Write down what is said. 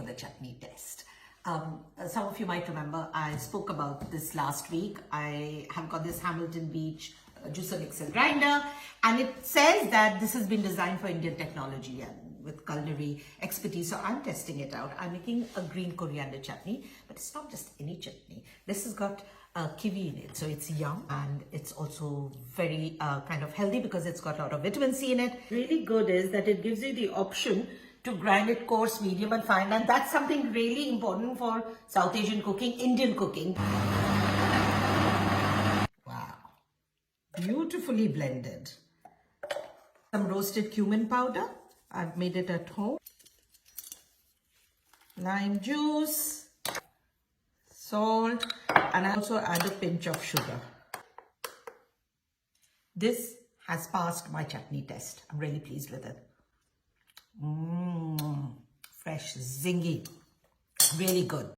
for the chutney test. Some of you might remember I spoke about this last week. I have got this Hamilton Beach juicer mixer grinder, and it says that this has been designed for Indian technology and with culinary expertise. So I'm testing it out. I'm making a green coriander chutney, but it's not just any chutney. This has got kiwi in it, so it's yum, and it's also very kind of healthy because it's got a lot of vitamin C in it. Really good is that it gives you the option to grind it coarse, medium and fine, and that's something really important for South Asian cooking, Indian cooking. Wow, beautifully blended. Some roasted cumin powder, I've made it at home. Lime juice, salt, and I also add a pinch of sugar. This has passed my chutney test. I'm really pleased with it. Fresh, zingy, really good.